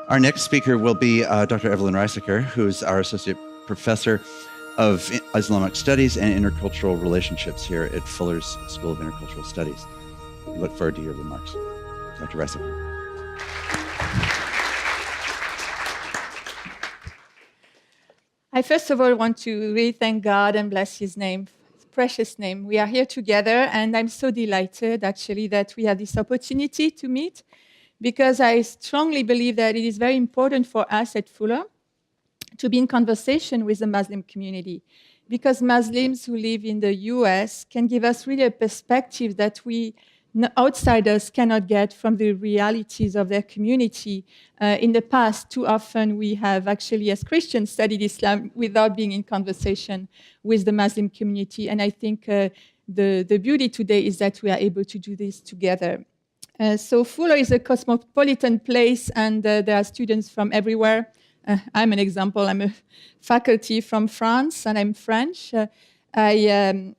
Our next speaker will be Dr. Evelyne A Reisacher, who's our Associate Professor of Islamic Studies and Intercultural Relationships here at Fuller's School of Intercultural Studies. We look forward to your remarks. Dr. Reisacher. I first of all want to really thank God and bless His name, His precious name. We are here together, and I'm so delighted actually that we have this opportunity to meet, because I strongly believe that it is very important for us at Fuller to be in conversation with the Muslim community, because Muslims who live in the US can give us really a perspective that we outsiders cannot get from the realities of their community. In the past, too often we have actually, as Christians, studied Islam without being in conversation with the Muslim community. And I think the beauty today is that we are able to do this together. So Fuller is a cosmopolitan place, and there are students from everywhere. I'm an example. I'm a faculty from France, and I'm French. I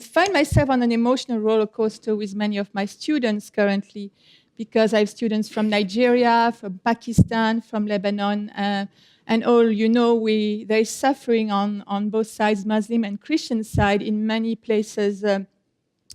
find myself on an emotional roller coaster with many of my students currently, because I have students from Nigeria, from Pakistan, from Lebanon, and all, you know, there is suffering on both sides, Muslim and Christian side, in many places, in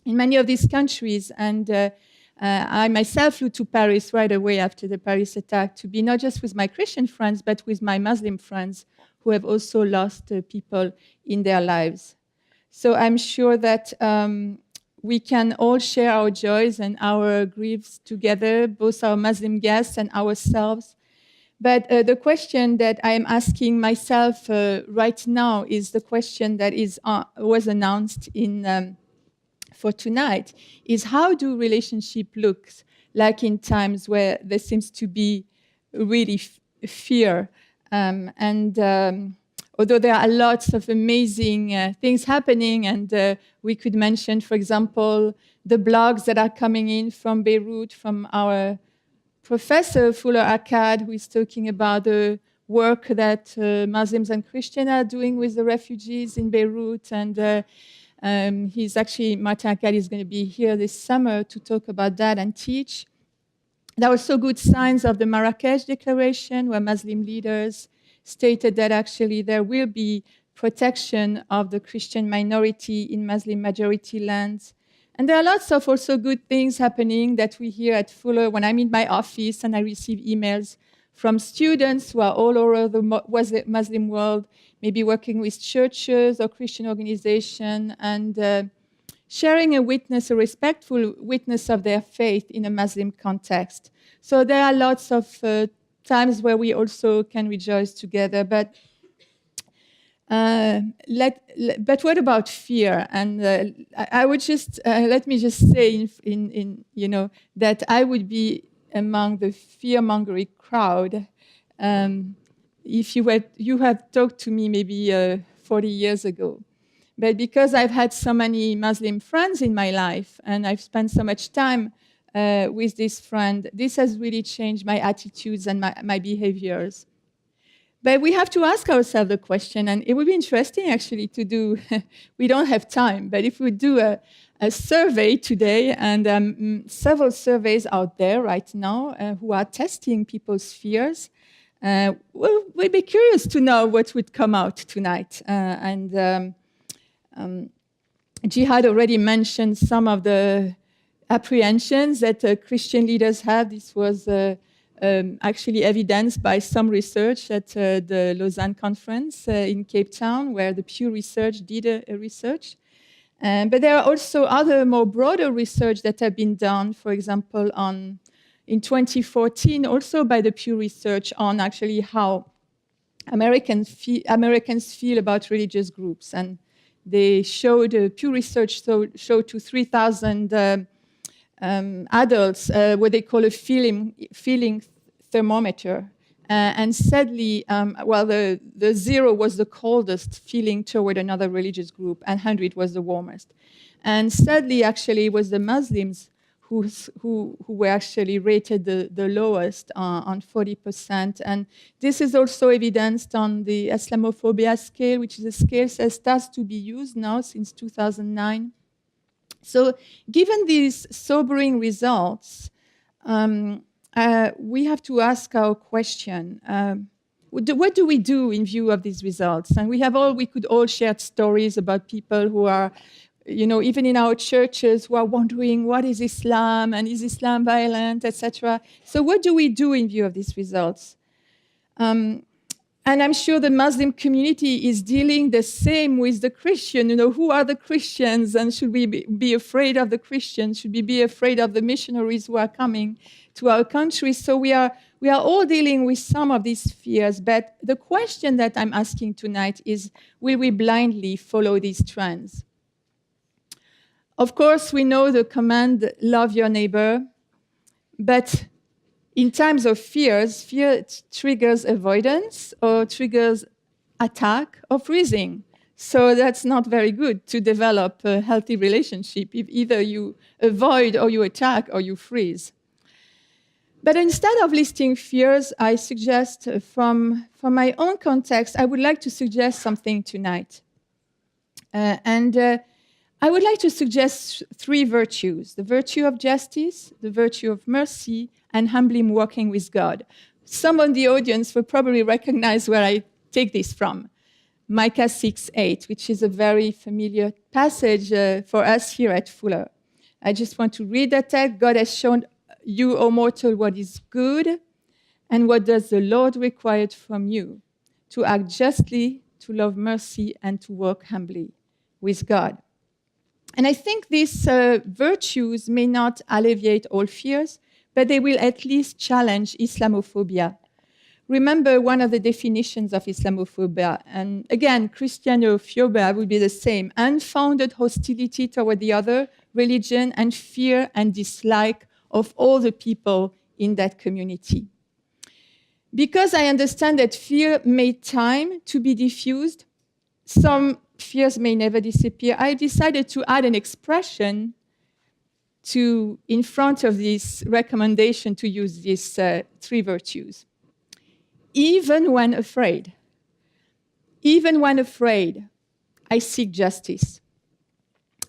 many of these countries. And I myself flew to Paris right away after the Paris attack to be not just with my Christian friends, but with my Muslim friends who have also lost people in their lives. So I'm sure that we can all share our joys and our griefs together, both our Muslim guests and ourselves. But the question that I am asking myself right now is the question that was announced for tonight, is how do relationships look like in times where there seems to be really fear? Although there are lots of amazing things happening, and we could mention, for example, the blogs that are coming in from Beirut, from our professor, Fuller Akkad, who is talking about the work that Muslims and Christians are doing with the refugees in Beirut. And he's actually, Martin Akkad is going to be here this summer to talk about that and teach. There are also good signs of the Marrakesh Declaration, where Muslim leaders stated that actually there will be protection of the Christian minority in Muslim majority lands. And there are lots of also good things happening that we hear at Fuller when I'm in my office and I receive emails from students who are all over the Muslim world, maybe working with churches or Christian organizations, and sharing a respectful witness of their faith in a Muslim context. So there are lots of times where we also can rejoice together, but what about fear? And I would just let me just say, that I would be among the fear-mongering crowd if you had talked to me maybe 40 years ago. But because I've had so many Muslim friends in my life, and I've spent so much time with this friend, this has really changed my attitudes and my behaviors. But we have to ask ourselves the question, and it would be interesting actually to do, we don't have time, but if we do a survey today, and several surveys out there right now who are testing people's fears, we'd be curious to know what would come out tonight. Jihad already mentioned some of the apprehensions that Christian leaders have. This was actually evidenced by some research at the Lausanne conference in Cape Town, where the Pew Research did a research. But there are also other more broader research that have been done, for example, in 2014, also by the Pew Research, on actually how Americans feel about religious groups. And they showed, Pew Research showed to 3,000 adults what they call a feeling thermometer. And sadly, the 0 was the coldest feeling toward another religious group, and 100 was the warmest. And sadly, actually, it was the Muslims who were actually rated the lowest on 40%. And this is also evidenced on the Islamophobia scale, which is a scale that starts to be used now since 2009. So given these sobering results, we have to ask our question. What do we do in view of these results? And we could all share stories about people who are, even in our churches, who are wondering what is Islam and is Islam violent, etc. So what do we do in view of these results? And I'm sure the Muslim community is dealing the same with the Christian. Who are the Christians, and should we be afraid of the Christians? Should we be afraid of the missionaries who are coming to our country? So we are all dealing with some of these fears. But the question that I'm asking tonight is, will we blindly follow these trends? Of course, we know the command, love your neighbor, but in times of fear triggers avoidance or triggers attack or freezing. So that's not very good to develop a healthy relationship if either you avoid or you attack or you freeze. But instead of listing fears, I suggest from my own context, I would like to suggest something tonight. I would like to suggest 3 virtues: the virtue of justice, the virtue of mercy, and humbly walking with God. Some of the audience will probably recognize where I take this from. Micah 6:8, which is a very familiar passage for us here at Fuller. I just want to read that text. God has shown you, O mortal, what is good, and what does the Lord require from you? To act justly, to love mercy, and to walk humbly with God. And I think these virtues may not alleviate all fears, but they will at least challenge Islamophobia. Remember one of the definitions of Islamophobia, and again, Christianophobia would be the same: unfounded hostility toward the other religion and fear and dislike of all the people in that community. Because I understand that fear may time to be diffused, some fears may never disappear, I decided to add an expression in front of this recommendation to use these 3 virtues. Even when afraid, I seek justice.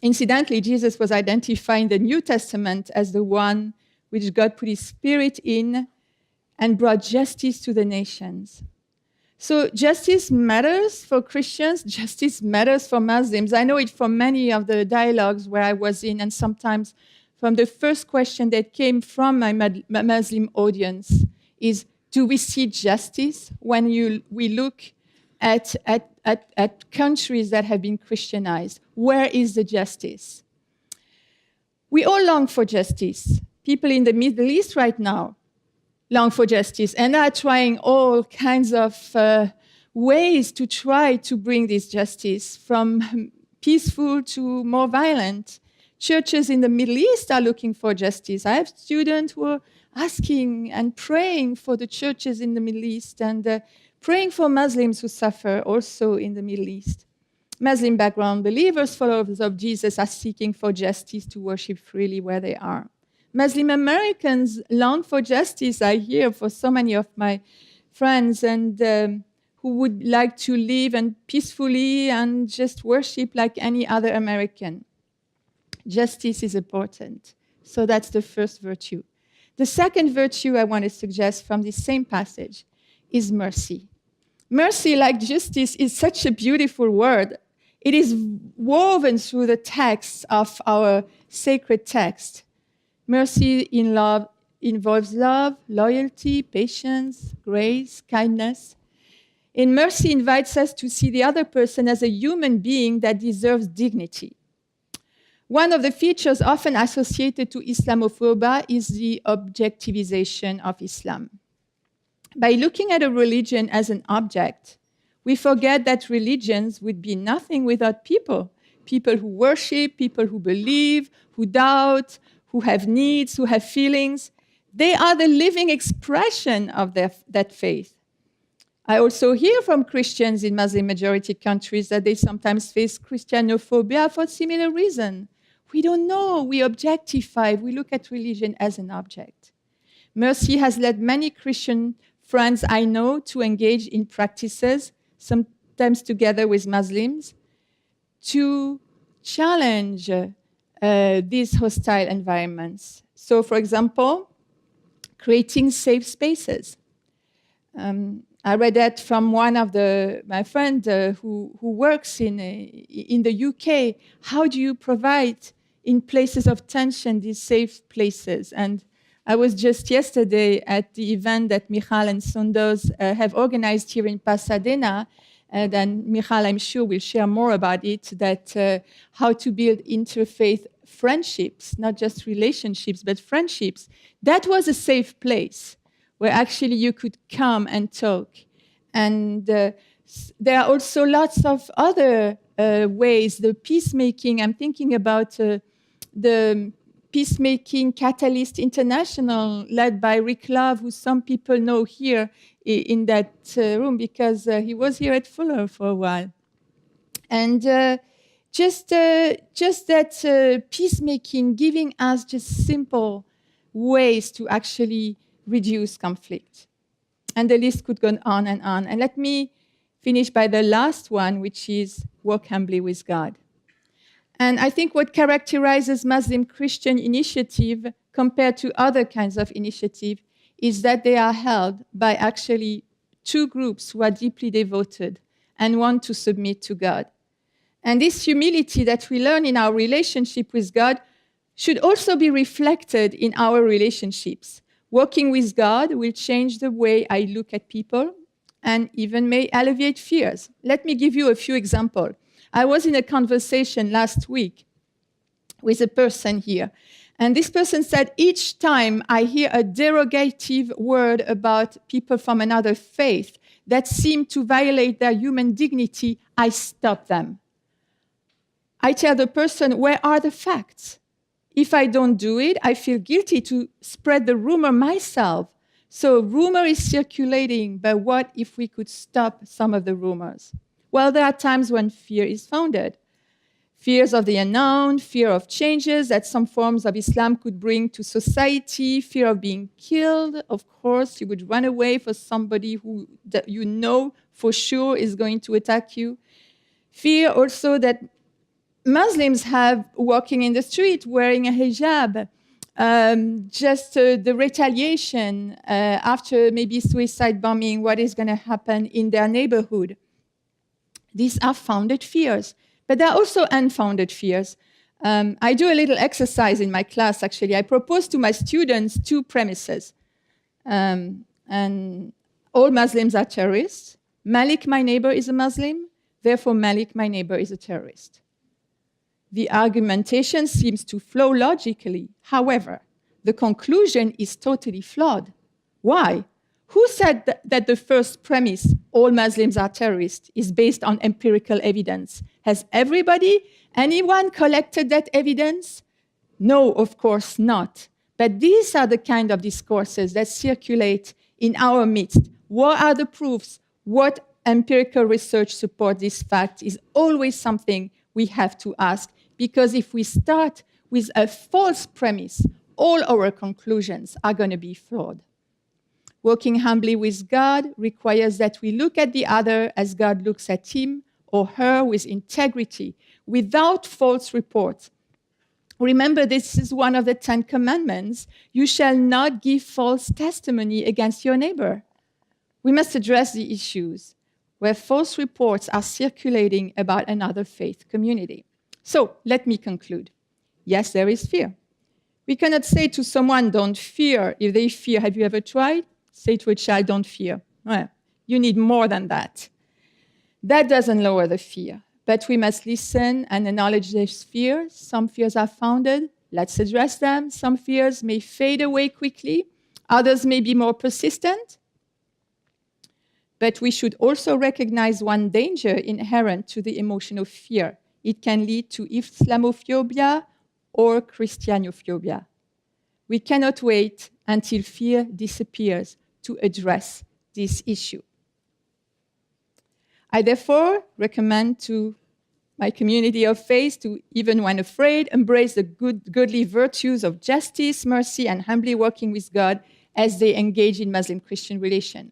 Incidentally, Jesus was identifying the New Testament as the one which God put his Spirit in and brought justice to the nations. So justice matters for Christians, justice matters for Muslims. I know it from many of the dialogues where I was in, and sometimes from the first question that came from my Muslim audience is, do we see justice when we look at countries that have been Christianized? Where is the justice? We all long for justice. People in the Middle East right now long for justice and are trying all kinds of ways to try to bring this justice, from peaceful to more violent. Churches in the Middle East are looking for justice. I have students who are asking and praying for the churches in the Middle East and praying for Muslims who suffer also in the Middle East. Muslim background believers, followers of Jesus, are seeking for justice to worship freely where they are. Muslim Americans long for justice, I hear, for so many of my friends, and who would like to live and peacefully and just worship like any other American. Justice is important. So that's the first virtue. The second virtue I want to suggest from this same passage is mercy. Mercy, like justice, is such a beautiful word. It is woven through the text of our sacred text. Mercy in love involves love, loyalty, patience, grace, kindness. And mercy invites us to see the other person as a human being that deserves dignity. One of the features often associated to Islamophobia is the objectivization of Islam. By looking at a religion as an object, we forget that religions would be nothing without people. People who worship, people who believe, who doubt, who have needs, who have feelings. They are the living expression of that faith. I also hear from Christians in Muslim-majority countries that they sometimes face Christianophobia for similar reason. We don't know. We objectify. We look at religion as an object. Mercy has led many Christian friends I know to engage in practices, sometimes together with Muslims, to challenge these hostile environments. So, for example, creating safe spaces. I read that from one of my friend who works in the UK. How do you provide in places of tension these safe places? And I was just yesterday at the event that Michal and Sundos have organized here in Pasadena. And then Michal, I'm sure, will share more about it, that how to build interfaith friendships, not just relationships, but friendships. That was a safe place where actually you could come and talk. And there are also lots of other ways. The peacemaking, I'm thinking about the Peacemaking Catalyst International, led by Rick Love, who some people know here in that room because he was here at Fuller for a while. And just that peacemaking, giving us just simple ways to actually reduce conflict. And the list could go on and on. And let me finish by the last one, which is walk humbly with God. And I think what characterizes Muslim Christian initiative compared to other kinds of initiative is that they are held by actually two groups who are deeply devoted and want to submit to God. And this humility that we learn in our relationship with God should also be reflected in our relationships. Working with God will change the way I look at people and even may alleviate fears. Let me give you a few examples. I was in a conversation last week with a person here, and this person said, each time I hear a derogative word about people from another faith that seem to violate their human dignity, I stop them. I tell the person, where are the facts? If I don't do it, I feel guilty to spread the rumor myself. So rumor is circulating, but what if we could stop some of the rumors? Well, there are times when fear is founded. Fears of the unknown, fear of changes that some forms of Islam could bring to society, fear of being killed. Of course, you would run away for somebody who that you know for sure is going to attack you. Fear also that Muslims have walking in the street wearing a hijab, the retaliation after maybe suicide bombing, what is going to happen in their neighborhood. These are founded fears, but there are also unfounded fears. I do a little exercise in my class, actually. I propose to my students two premises. And all Muslims are terrorists. Malik, my neighbor, is a Muslim. Therefore, Malik, my neighbor, is a terrorist. The argumentation seems to flow logically. However, the conclusion is totally flawed. Why? Who said that the first premise, all Muslims are terrorists, is based on empirical evidence? Has anyone collected that evidence? No, of course not. But these are the kind of discourses that circulate in our midst. What are the proofs? What empirical research supports this fact is always something we have to ask, because if we start with a false premise, all our conclusions are going to be flawed. Walking humbly with God requires that we look at the other as God looks at him or her, with integrity, without false reports. Remember, this is one of the 10 commandments. You shall not give false testimony against your neighbor. We must address the issues where false reports are circulating about another faith community. So let me conclude. Yes, there is fear. We cannot say to someone, don't fear. If they fear, have you ever tried? Say to a child, don't fear. Well, you need more than that. That doesn't lower the fear. But we must listen and acknowledge these fears. Some fears are founded. Let's address them. Some fears may fade away quickly. Others may be more persistent. But we should also recognize one danger inherent to the emotion of fear. It can lead to Islamophobia or Christianophobia. We cannot wait until fear disappears to address this issue. I therefore recommend to my community of faith to, even when afraid, embrace the godly virtues of justice, mercy, and humbly working with God as they engage in Muslim-Christian relation.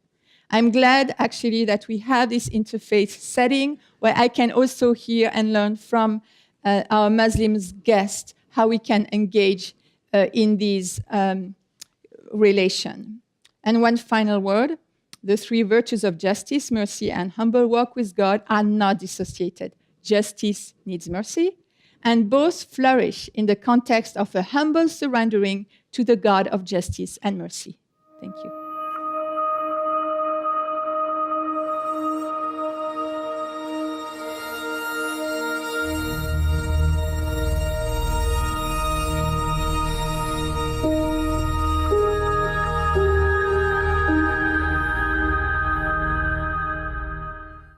I'm glad, actually, that we have this interfaith setting where I can also hear and learn from our Muslim guests how we can engage in these relation. And one final word, the three virtues of justice, mercy, and humble walk with God are not dissociated. Justice needs mercy, and both flourish in the context of a humble surrendering to the God of justice and mercy. Thank you.